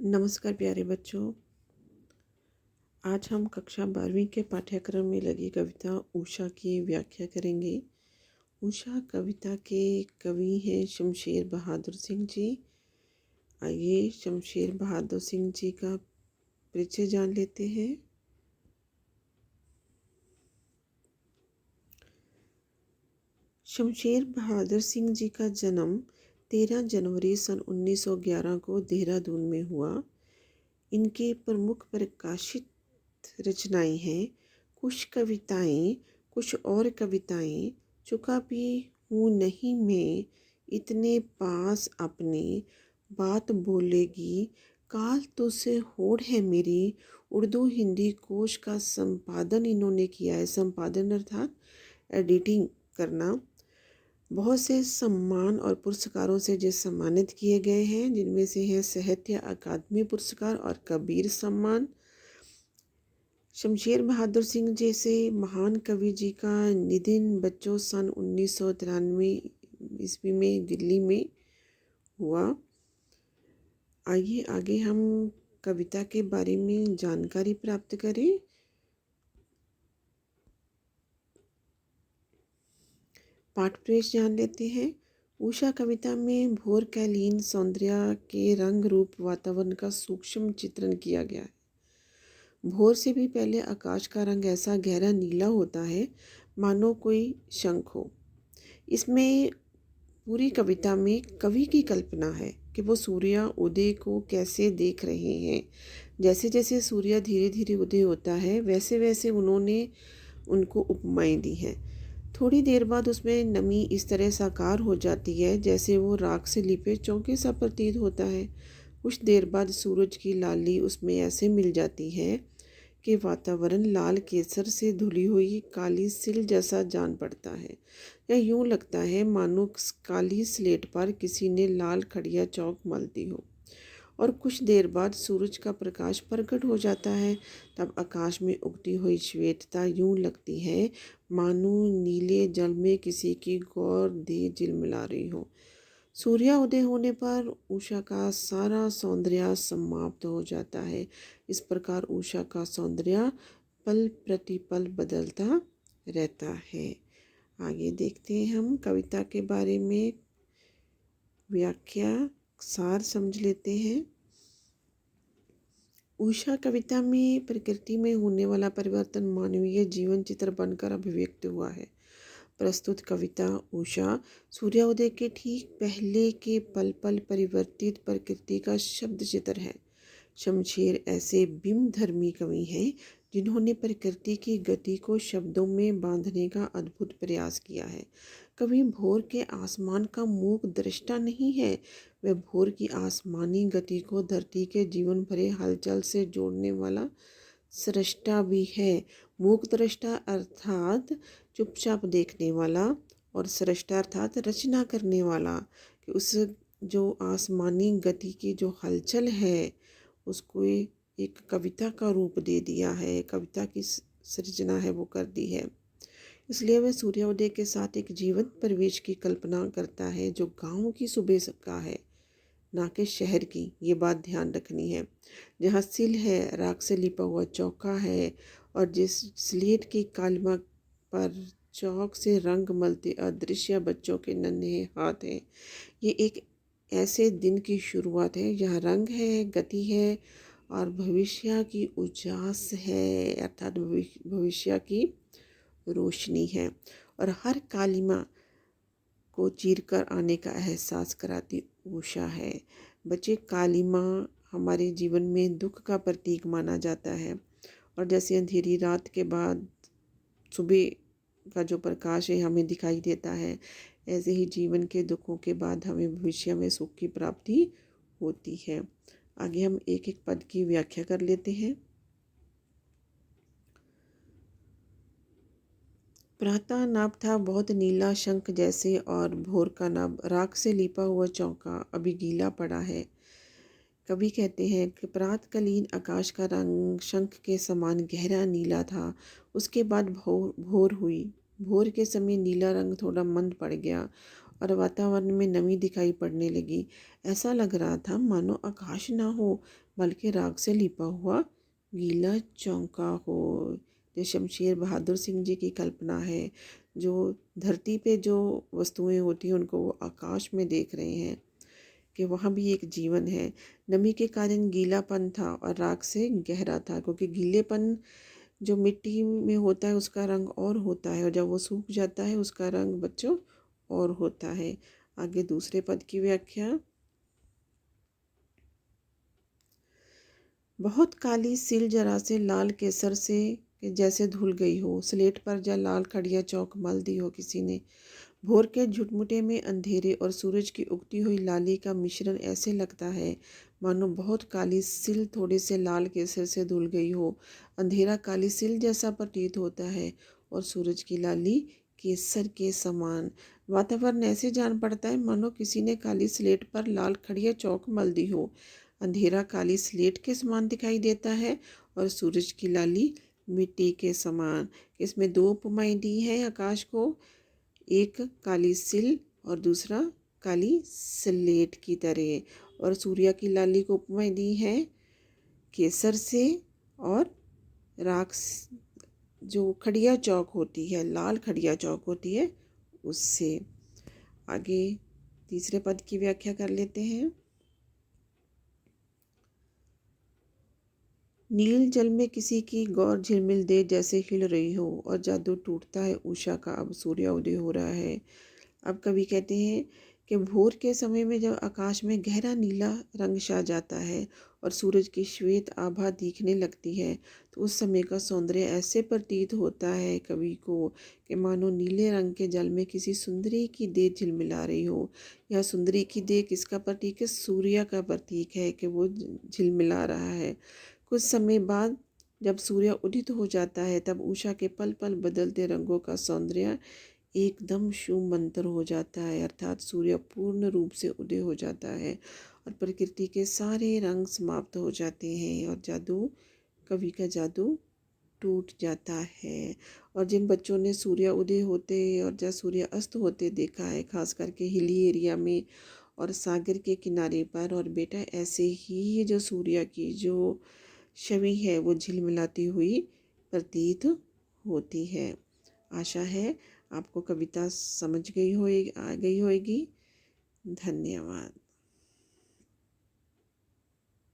नमस्कार प्यारे बच्चों। आज हम कक्षा 12वीं के पाठ्यक्रम में लगी कविता उषा की व्याख्या करेंगे। उषा कविता के कवि हैं शमशेर बहादुर सिंह जी। आइए शमशेर बहादुर सिंह जी का परिचय जान लेते हैं। शमशेर बहादुर सिंह जी का जन्म 13 जनवरी सन 1911 को देहरादून में हुआ। इनके प्रमुख प्रकाशित रचनाएं हैं कुछ कविताएं, कुछ और कविताएं, चुका भी हूँ नहीं मैं, इतने पास अपने, बात बोलेगी, काल तुझसे होड़ है मेरी। उर्दू हिंदी कोश का संपादन इन्होंने किया है। संपादन अर्थात एडिटिंग करना। बहुत से सम्मान और पुरस्कारों से जो सम्मानित किए गए हैं, जिनमें से हैं साहित्य अकादमी पुरस्कार और कबीर सम्मान। शमशेर बहादुर सिंह जैसे महान कवि जी का निधन बच्चों सन 1993 ईस्वी में दिल्ली में हुआ। आइए आगे हम कविता के बारे में जानकारी प्राप्त करें। पाठ प्रवेश जान लेते हैं। उषा कविता में भोरकालीन सौंदर्य के रंग रूप वातावरण का सूक्ष्म चित्रण किया गया है। भोर से भी पहले आकाश का रंग ऐसा गहरा नीला होता है मानो कोई शंख हो। इसमें पूरी कविता में कवि की कल्पना है कि वो सूर्य उदय को कैसे देख रहे हैं। जैसे जैसे सूर्य धीरे धीरे उदय होता है वैसे वैसे उन्होंने उनको उपमाएं दी हैं। थोड़ी देर बाद उसमें नमी इस तरह साकार हो जाती है जैसे वो राख से लिपे चौके सा प्रतीत होता है। कुछ देर बाद सूरज की लाली उसमें ऐसे मिल जाती है कि वातावरण लाल केसर से धुली हुई काली सिल जैसा जान पड़ता है। या यूं लगता है मानो काली स्लेट पर किसी ने लाल खड़िया चौक मल दी हो। और कुछ देर बाद सूरज का प्रकाश प्रकट हो जाता है। तब आकाश में उगती हुई श्वेतता यूं लगती है मानो नीले जल में किसी की गौर दे झिलमिला रही हो। सूर्योदय होने पर उषा का सारा सौंदर्य समाप्त हो जाता है। इस प्रकार उषा का सौंदर्य पल प्रतिपल बदलता रहता है। आगे देखते हैं हम कविता के बारे में व्याख्या सार समझ लेते हैं। उषा कविता में प्रकृति में होने वाला परिवर्तन मानवीय जीवन चित्र बनकर अभिव्यक्त हुआ है। प्रस्तुत कविता उषा सूर्योदय के ठीक पहले के पल पल परिवर्तित प्रकृति का शब्द चित्र है। शमशेर ऐसे बिंबधर्मी कवि हैं जिन्होंने प्रकृति की गति को शब्दों में बांधने का अद्भुत प्रयास किया है। कवि भोर के आसमान का मूक दृष्टा नहीं है, वह भोर की आसमानी गति को धरती के जीवन भरे हलचल से जोड़ने वाला सृष्टा भी है। मूक दृष्टा अर्थात चुपचाप देखने वाला और सृष्टा अर्थात रचना करने वाला, कि उस जो आसमानी गति की जो हलचल है उसको एक कविता का रूप दे दिया है, कविता की सृजना है वो कर दी है। इसलिए वह सूर्योदय के साथ एक जीवंत परिवेश की कल्पना करता है जो गाँव की सुबह का है, ना कि शहर की। ये बात ध्यान रखनी है। जहाँ सिल है, राख से लिपा हुआ चौका है और जिस स्लेट की कालिमा पर चौक से रंग मलते अदृश्य बच्चों के नन्हे हाथ हैं। ये एक ऐसे दिन की शुरुआत है जहाँ रंग है, गति है और भविष्य की उजास है, अर्थात भविष्य की रोशनी है। और हर कालिमा को चीरकर आने का एहसास कराती उषा है। बच्चे, कालिमा हमारे जीवन में दुख का प्रतीक माना जाता है और जैसे अंधेरी रात के बाद सुबह का जो प्रकाश है हमें दिखाई देता है, ऐसे ही जीवन के दुखों के बाद हमें भविष्य में सुख की प्राप्ति होती है। आगे हम एक एक पद की व्याख्या कर लेते हैं। प्रातः नाभ था बहुत नीला शंख जैसे और भोर का नाभ राख से लिपा हुआ चौका अभी गीला पड़ा है। कवि कहते हैं कि प्रातकालीन आकाश का रंग शंख के समान गहरा नीला था। उसके बाद भोर हुई। भोर के समय नीला रंग थोड़ा मंद पड़ गया और वातावरण में नमी दिखाई पड़ने लगी। ऐसा लग रहा था मानो आकाश ना हो, बल्कि राख से लिपा हुआ गीला चौका हो। ये शमशेर बहादुर सिंह जी की कल्पना है, जो धरती पे जो वस्तुएं होती हैं उनको वो आकाश में देख रहे हैं कि वहाँ भी एक जीवन है। नमी के कारण गीलापन था और राख से गहरा था, क्योंकि गीलेपन जो मिट्टी में होता है उसका रंग और होता है, और जब वो सूख जाता है उसका रंग बच्चों और होता है। आगे दूसरे पद की व्याख्या। बहुत काली सिल जरा से लाल केसर से जैसे धुल गई हो, स्लेट पर जा लाल खड़िया चौक मल दी हो किसी ने। भोर के झुटमुटे में अंधेरे और सूरज की उगती हुई लाली का मिश्रण ऐसे लगता है मानो बहुत काली सिल थोड़े से लाल केसर से धुल गई हो। अंधेरा काली सिल जैसा प्रतीत होता है और सूरज की लाली केसर के समान। वातावरण ऐसे जान पड़ता है मानो किसी ने काली स्लेट पर लाल खड़िया चौक मल दी हो। अंधेरा काली स्लेट के समान दिखाई देता है और सूरज की लाली मिट्टी के समान। इसमें दो उपमाएं दी हैं आकाश को, एक काली सिल और दूसरा काली स्लेट की तरह। और सूर्य की लाली को उपमाएं दी हैं केसर से और राख जो खड़िया चौक होती है, लाल खड़िया चौक होती है, उससे। आगे तीसरे पद की व्याख्या कर लेते हैं। नील जल में किसी की गौर झिलमिल दे जैसे हिल रही हो और जादू टूटता है उषा का, अब सूर्योदय हो रहा है। अब कवि कहते हैं कि भोर के समय में जब आकाश में गहरा नीला रंग छा जाता है और सूरज की श्वेत आभा दिखने लगती है, तो उस समय का सौंदर्य ऐसे प्रतीत होता है कवि को कि मानो नीले रंग के जल में किसी सुंदरी की देह झिलमिला रही हो। यह सुंदरी की देह किसका प्रतीक है? सूर्य का प्रतीक है कि वो झिलमिला रहा है। कुछ समय बाद जब सूर्य उदित हो जाता है, तब उषा के पल पल बदलते रंगों का सौंदर्य एकदम शुभ मंत्र हो जाता है, अर्थात सूर्य पूर्ण रूप से उदय हो जाता है और प्रकृति के सारे रंग समाप्त हो जाते हैं और जादू, कवि का जादू टूट जाता है। और जिन बच्चों ने सूर्य उदय होते और जब सूर्य अस्त होते देखा है, खास करके हिली एरिया में और सागर के किनारे पर, और बेटा ऐसे ही ये जो सूर्य की जो छवि है वो झिलमिलाती हुई प्रतीत होती है। आशा है आपको कविता समझ गई होगी, आ गई होगी। धन्यवाद।